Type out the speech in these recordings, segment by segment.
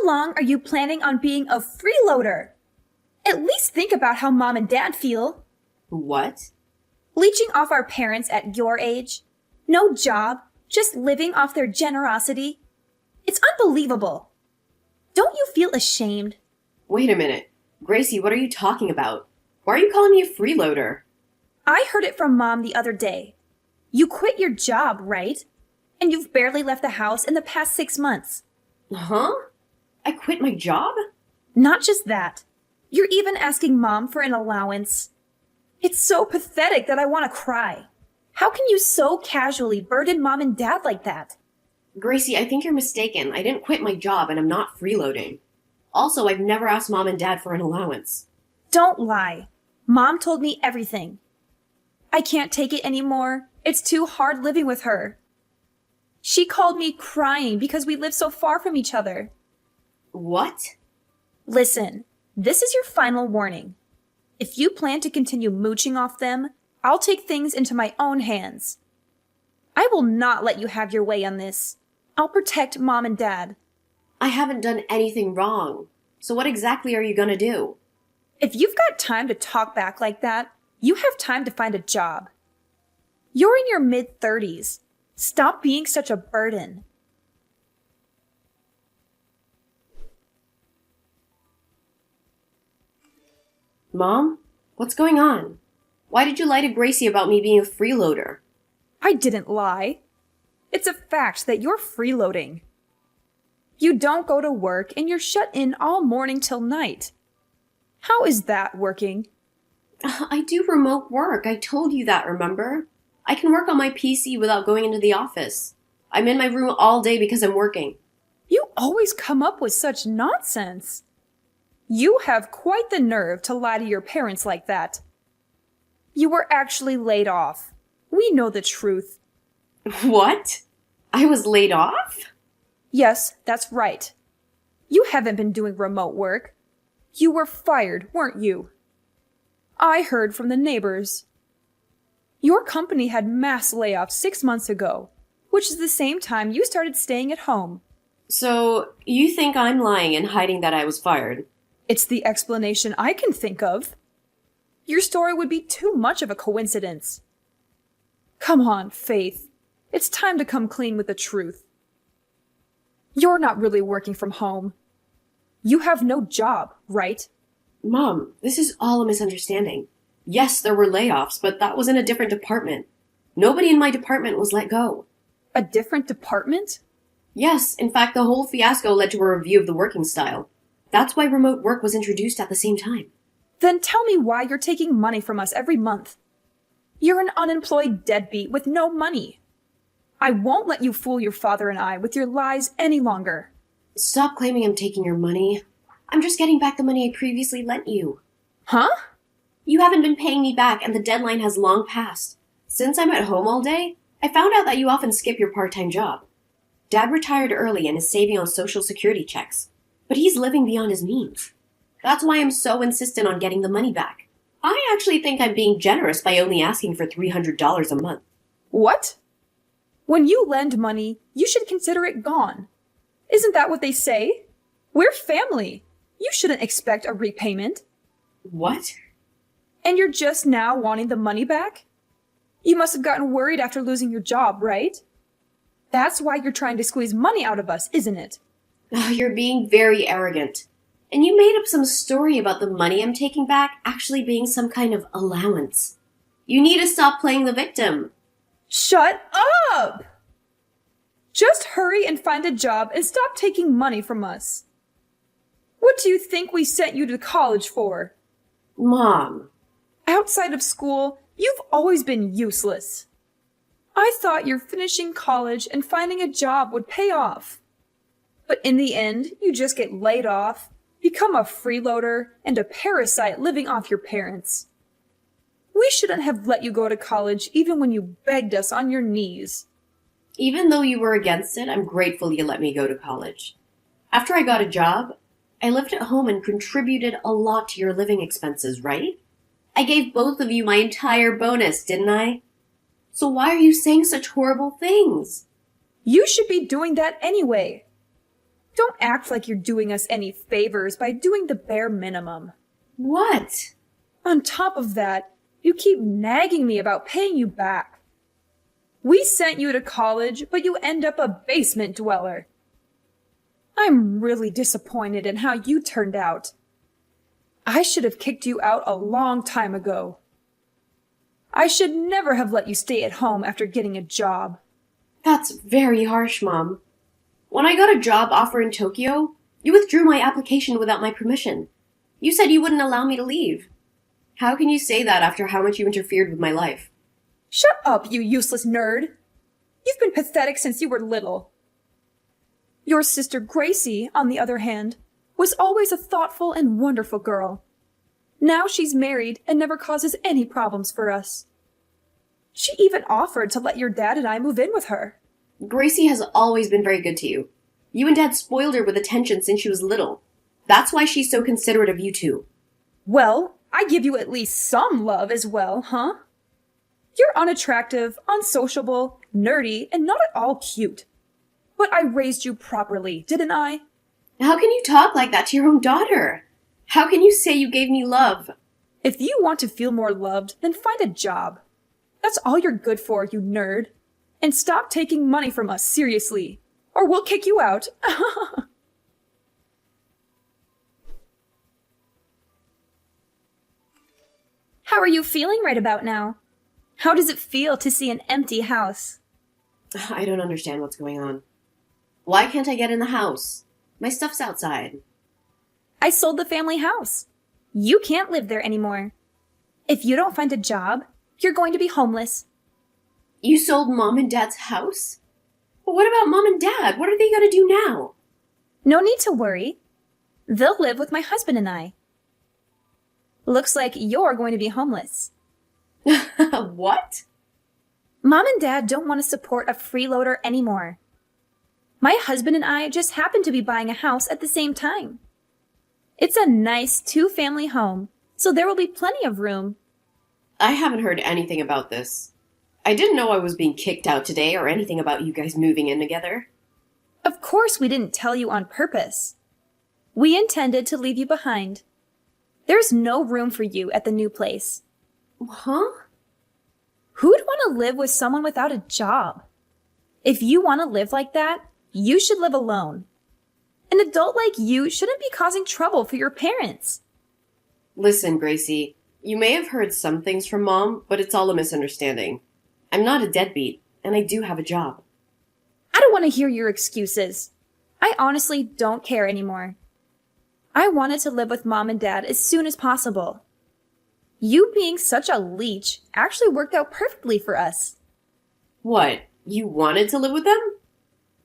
long are you planning on being a freeloader? At least think about how mom and dad feel. What? Leeching off our parents at your age? No job, just living off their generosity? It's unbelievable. Don't you feel ashamed? Wait a minute. Gracie, what are you talking about? Why are you calling me a freeloader? I heard it from Mom the other day. You quit your job, right? And you've barely left the house in the past 6 months. Huh? I quit my job? Not just that. You're even asking Mom for an allowance. It's so pathetic that I want to cry. How can you so casually burden Mom and Dad like that? Gracie, I think you're mistaken. I didn't quit my job and I'm not freeloading. Also, I've never asked Mom and Dad for an allowance. Don't lie. Mom told me everything. I can't take it anymore. It's too hard living with her. She called me crying because we live so far from each other. What? Listen, this is your final warning. If you plan to continue mooching off them, I'll take things into my own hands. I will not let you have your way on this. I'll protect Mom and Dad. I haven't done anything wrong. So what exactly are you gonna do? If you've got time to talk back like that, you have time to find a job. You're in your mid-30s. Stop being such a burden. Mom? What's going on? Why did you lie to Gracie about me being a freeloader? I didn't lie. It's a fact that you're freeloading. You don't go to work and you're shut in all morning till night. How is that working? I do remote work. I told you that, remember? I can work on my PC without going into the office. I'm in my room all day because I'm working. You always come up with such nonsense. You have quite the nerve to lie to your parents like that. You were actually laid off. We know the truth. What? I was laid off? Yes, that's right. You haven't been doing remote work. You were fired, weren't you? I heard from the neighbors. Your company had mass layoffs 6 months ago, which is the same time you started staying at home. So, you think I'm lying and hiding that I was fired? It's the explanation I can think of. Your story would be too much of a coincidence. Come on, Faith. It's time to come clean with the truth. You're not really working from home. You have no job, right? Mom, this is all a misunderstanding. Yes, there were layoffs, but that was in a different department. Nobody in my department was let go. A different department? Yes, in fact, the whole fiasco led to a review of the working style. That's why remote work was introduced at the same time. Then tell me why you're taking money from us every month. You're an unemployed deadbeat with no money. I won't let you fool your father and I with your lies any longer. Stop claiming I'm taking your money. I'm just getting back the money I previously lent you. Huh? You haven't been paying me back and the deadline has long passed. Since I'm at home all day, I found out that you often skip your part-time job. Dad retired early and is saving on Social Security checks, but he's living beyond his means. That's why I'm so insistent on getting the money back. I actually think I'm being generous by only asking for $300 a month. What? When you lend money, you should consider it gone. Isn't that what they say? We're family. You shouldn't expect a repayment. What? And you're just now wanting the money back? You must have gotten worried after losing your job, right? That's why you're trying to squeeze money out of us, isn't it? Oh, you're being very arrogant. And you made up some story about the money I'm taking back actually being some kind of allowance. You need to stop playing the victim. Shut up! Just hurry and find a job and stop taking money from us. What do you think we sent you to college for? Mom. Outside of school, you've always been useless. I thought your finishing college and finding a job would pay off. But in the end, you just get laid off, become a freeloader, and a parasite living off your parents. We shouldn't have let you go to college even when you begged us on your knees. Even though you were against it, I'm grateful you let me go to college. After I got a job, I lived at home and contributed a lot to your living expenses, right? I gave both of you my entire bonus, didn't I? So why are you saying such horrible things? You should be doing that anyway. Don't act like you're doing us any favors by doing the bare minimum. What? On top of that, you keep nagging me about paying you back. We sent you to college, but you end up a basement dweller. I'm really disappointed in how you turned out. I should have kicked you out a long time ago. I should never have let you stay at home after getting a job. That's very harsh, Mom. When I got a job offer in Tokyo, you withdrew my application without my permission. You said you wouldn't allow me to leave. How can you say that after how much you interfered with my life? Shut up, you useless nerd. You've been pathetic since you were little. Your sister Gracie, on the other hand, was always a thoughtful and wonderful girl. Now she's married and never causes any problems for us. She even offered to let your dad and I move in with her. Gracie has always been very good to you. You and Dad spoiled her with attention since she was little. That's why she's so considerate of you two. Well, I give you at least some love as well, huh? You're unattractive, unsociable, nerdy, and not at all cute. But I raised you properly, didn't I? How can you talk like that to your own daughter? How can you say you gave me love? If you want to feel more loved, then find a job. That's all you're good for, you nerd. And stop taking money from us seriously, or we'll kick you out. How are you feeling right about now? How does it feel to see an empty house? I don't understand what's going on. Why can't I get in the house? My stuff's outside. I sold the family house. You can't live there anymore. If you don't find a job, you're going to be homeless. You sold Mom and Dad's house? But what about Mom and Dad? What are they going to do now? No need to worry. They'll live with my husband and I. Looks like you're going to be homeless. What? Mom and Dad don't want to support a freeloader anymore. My husband and I just happen to be buying a house at the same time. It's a nice 2-family home, so there will be plenty of room. I haven't heard anything about this. I didn't know I was being kicked out today or anything about you guys moving in together. Of course we didn't tell you on purpose. We intended to leave you behind. There's no room for you at the new place. Huh? Who'd want to live with someone without a job? If you want to live like that, you should live alone. An adult like you shouldn't be causing trouble for your parents. Listen, Gracie, you may have heard some things from Mom, but it's all a misunderstanding. I'm not a deadbeat, and I do have a job. I don't want to hear your excuses. I honestly don't care anymore. I wanted to live with Mom and Dad as soon as possible. You being such a leech actually worked out perfectly for us. What? You wanted to live with them?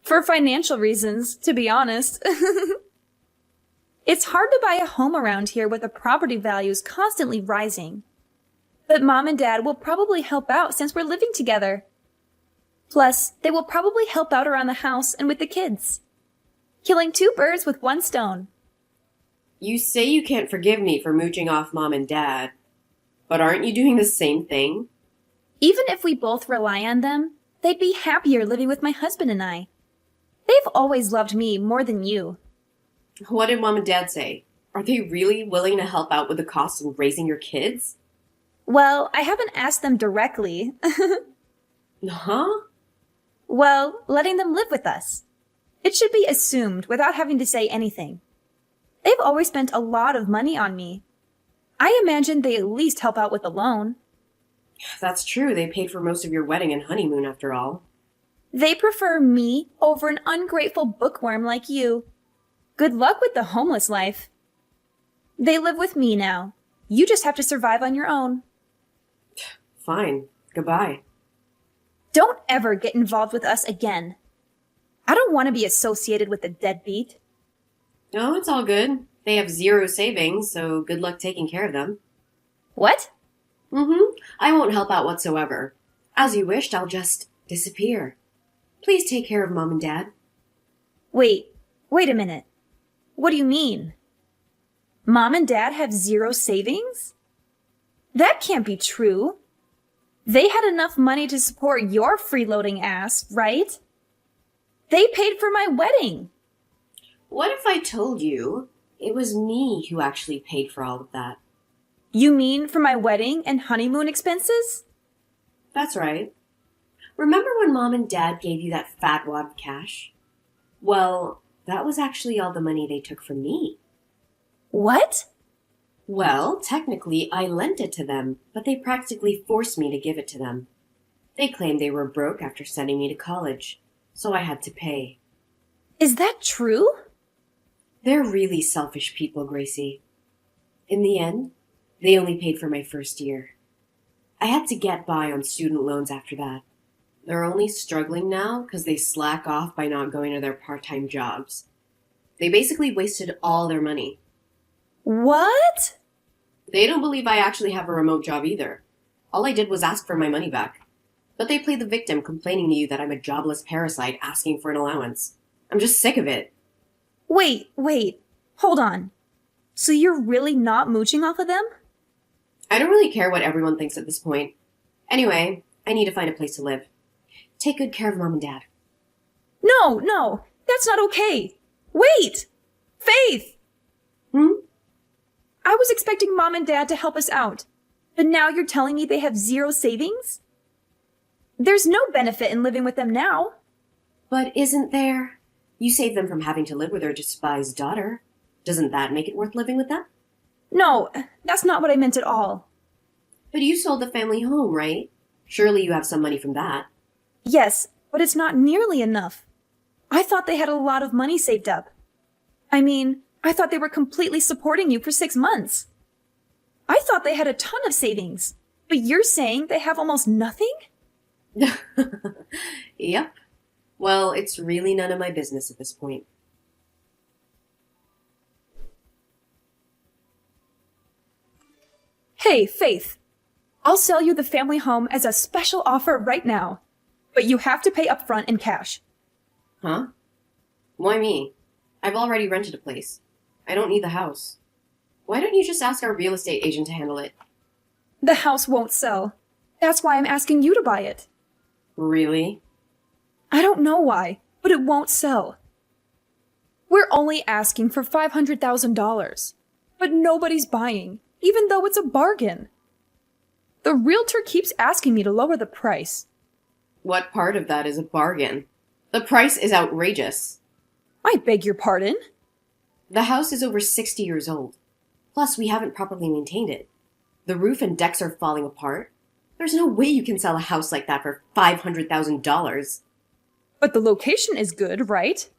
For financial reasons, to be honest. It's hard to buy a home around here with the property values constantly rising. But Mom and Dad will probably help out since we're living together. Plus, they will probably help out around the house and with the kids. Killing 2 birds with 1 stone. You say you can't forgive me for mooching off Mom and Dad, but aren't you doing the same thing? Even if we both rely on them, they'd be happier living with my husband and I. They've always loved me more than you. What did Mom and Dad say? Are they really willing to help out with the cost of raising your kids? Well, I haven't asked them directly. Huh? Well, letting them live with us. It should be assumed without having to say anything. They've always spent a lot of money on me. I imagine they at least help out with the loan. That's true. They paid for most of your wedding and honeymoon, after all. They prefer me over an ungrateful bookworm like you. Good luck with the homeless life. They live with me now. You just have to survive on your own. Fine. Goodbye. Don't ever get involved with us again. I don't want to be associated with a deadbeat. No, it's all good. They have 0 savings, so good luck taking care of them. What? I won't help out whatsoever. As you wished, I'll just disappear. Please take care of Mom and Dad. Wait a minute. What do you mean? Mom and Dad have 0 savings? That can't be true. They had enough money to support your freeloading ass, right? They paid for my wedding. What if I told you it was me who actually paid for all of that? You mean for my wedding and honeymoon expenses? That's right. Remember when Mom and Dad gave you that fat wad of cash? Well, that was actually all the money they took from me. What? Well, technically, I lent it to them, but they practically forced me to give it to them. They claimed they were broke after sending me to college, so I had to pay. Is that true? They're really selfish people, Gracie. In the end, they only paid for my first year. I had to get by on student loans after that. They're only struggling now because they slack off by not going to their part-time jobs. They basically wasted all their money. What? They don't believe I actually have a remote job either. All I did was ask for my money back. But they play the victim, complaining to you that I'm a jobless parasite asking for an allowance. I'm just sick of it. Wait. Hold on. So you're really not mooching off of them? I don't really care what everyone thinks at this point. Anyway, I need to find a place to live. Take good care of Mom and Dad. No, that's not okay. Wait! Faith! I was expecting Mom and Dad to help us out, but now you're telling me they have zero savings? There's no benefit in living with them now. But isn't there? You saved them from having to live with their despised daughter. Doesn't that make it worth living with them? No, that's not what I meant at all. But you sold the family home, right? Surely you have some money from that. Yes, but it's not nearly enough. I thought they had a lot of money saved up. I mean, I thought they were completely supporting you for 6 months. I thought they had a ton of savings, but you're saying they have almost nothing? Yep. Well, it's really none of my business at this point. Hey, Faith. I'll sell you the family home as a special offer right now, but you have to pay upfront in cash. Huh? Why me? I've already rented a place. I don't need the house. Why don't you just ask our real estate agent to handle it? The house won't sell. That's why I'm asking you to buy it. Really? I don't know why, but it won't sell. We're only asking for $500,000, but nobody's buying, even though it's a bargain. The realtor keeps asking me to lower the price. What part of that is a bargain? The price is outrageous. I beg your pardon? The house is over 60 years old. Plus, we haven't properly maintained it. The roof and decks are falling apart. There's no way you can sell a house like that for $500,000. But the location is good, right?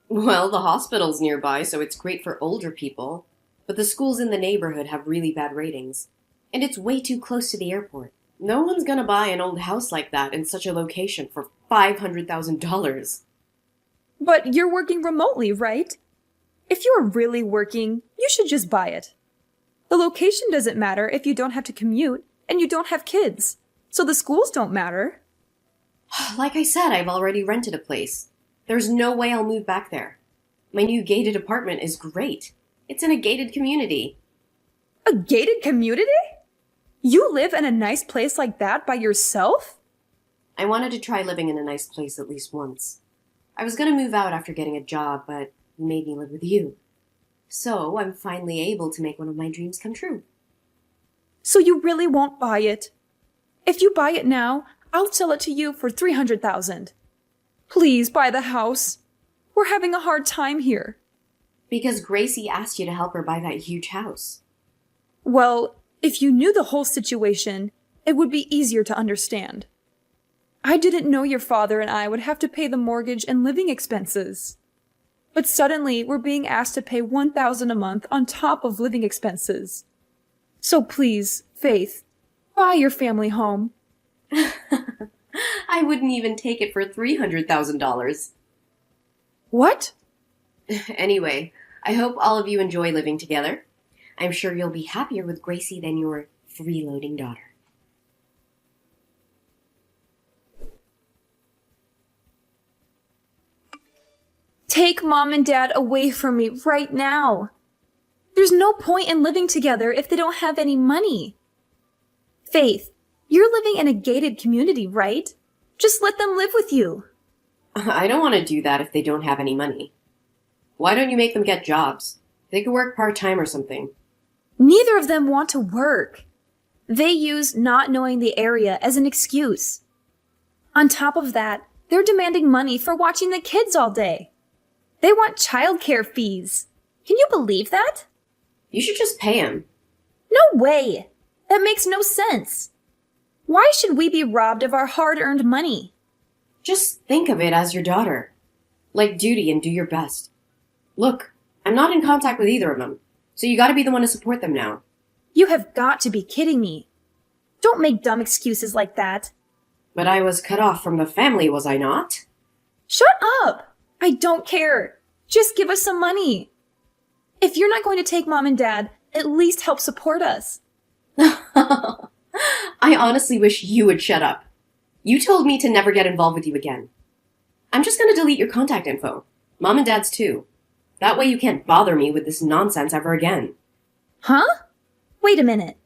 Well, the hospital's nearby, so it's great for older people. But the schools in the neighborhood have really bad ratings. And it's way too close to the airport. No one's gonna buy an old house like that in such a location for $500,000. But you're working remotely, right? If you're really working, you should just buy it. The location doesn't matter if you don't have to commute and you don't have kids. So the schools don't matter. Like I said, I've already rented a place. There's no way I'll move back there. My new gated apartment is great. It's in a gated community. A gated community? You live in a nice place like that by yourself? I wanted to try living in a nice place at least once. I was going to move out after getting a job, but you made me live with you. So I'm finally able to make one of my dreams come true. So you really won't buy it? If you buy it now, I'll sell it to you for $300,000. Please buy the house. We're having a hard time here. Because Gracie asked you to help her buy that huge house. Well, if you knew the whole situation, it would be easier to understand. I didn't know your father and I would have to pay the mortgage and living expenses. But suddenly, we're being asked to pay $1,000 a month on top of living expenses. So please, Faith, buy your family home. I wouldn't even take it for $300,000. What? Anyway, I hope all of you enjoy living together. I'm sure you'll be happier with Gracie than your freeloading daughter. Take Mom and Dad away from me right now. There's no point in living together if they don't have any money. Faith, you're living in a gated community, right? Just let them live with you. I don't want to do that if they don't have any money. Why don't you make them get jobs? They could work part-time or something. Neither of them want to work. They use not knowing the area as an excuse. On top of that, they're demanding money for watching the kids all day. They want childcare fees. Can you believe that? You should just pay him. No way! That makes no sense. Why should we be robbed of our hard-earned money? Just think of it as your daughter. Like duty and do your best. Look, I'm not in contact with either of them, so you gotta be the one to support them now. You have got to be kidding me. Don't make dumb excuses like that. But I was cut off from the family, was I not? Shut up! I don't care. Just give us some money. If you're not going to take Mom and Dad, at least help support us. I honestly wish you would shut up. You told me to never get involved with you again. I'm just gonna delete your contact info. Mom and Dad's too. That way you can't bother me with this nonsense ever again. Huh? Wait a minute.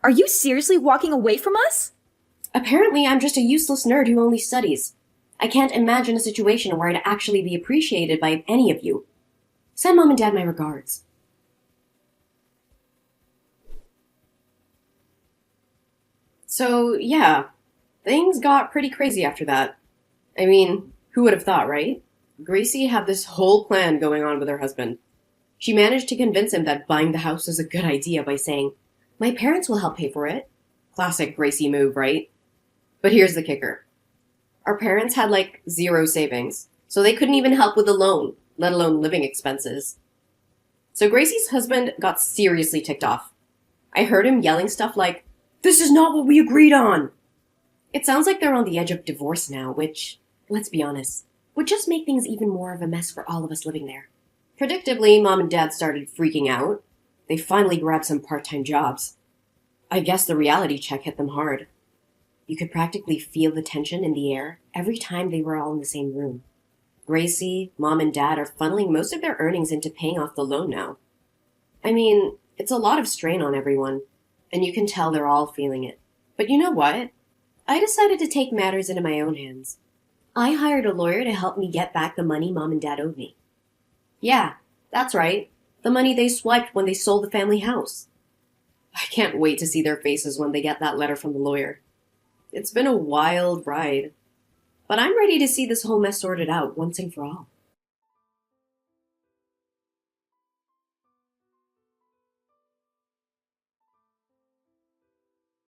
Are you seriously walking away from us? Apparently, I'm just a useless nerd who only studies. I can't imagine a situation where I'd actually be appreciated by any of you. Send Mom and Dad my regards. So, yeah, things got pretty crazy after that. I mean, who would have thought, right? Gracie had this whole plan going on with her husband. She managed to convince him that buying the house was a good idea by saying, "My parents will help pay for it." Classic Gracie move, right? But here's the kicker. Our parents had like zero savings, so they couldn't even help with the loan, let alone living expenses. So Gracie's husband got seriously ticked off. I heard him yelling stuff like, "This is not what we agreed on!" It sounds like they're on the edge of divorce now, which, let's be honest, would just make things even more of a mess for all of us living there. Predictably, Mom and Dad started freaking out. They finally grabbed some part-time jobs. I guess the reality check hit them hard. You could practically feel the tension in the air every time they were all in the same room. Gracie, Mom, and Dad are funneling most of their earnings into paying off the loan now. I mean, it's a lot of strain on everyone, and you can tell they're all feeling it. But you know what? I decided to take matters into my own hands. I hired a lawyer to help me get back the money Mom and Dad owed me. Yeah, that's right. The money they swiped when they sold the family house. I can't wait to see their faces when they get that letter from the lawyer. It's been a wild ride, but I'm ready to see this whole mess sorted out once and for all.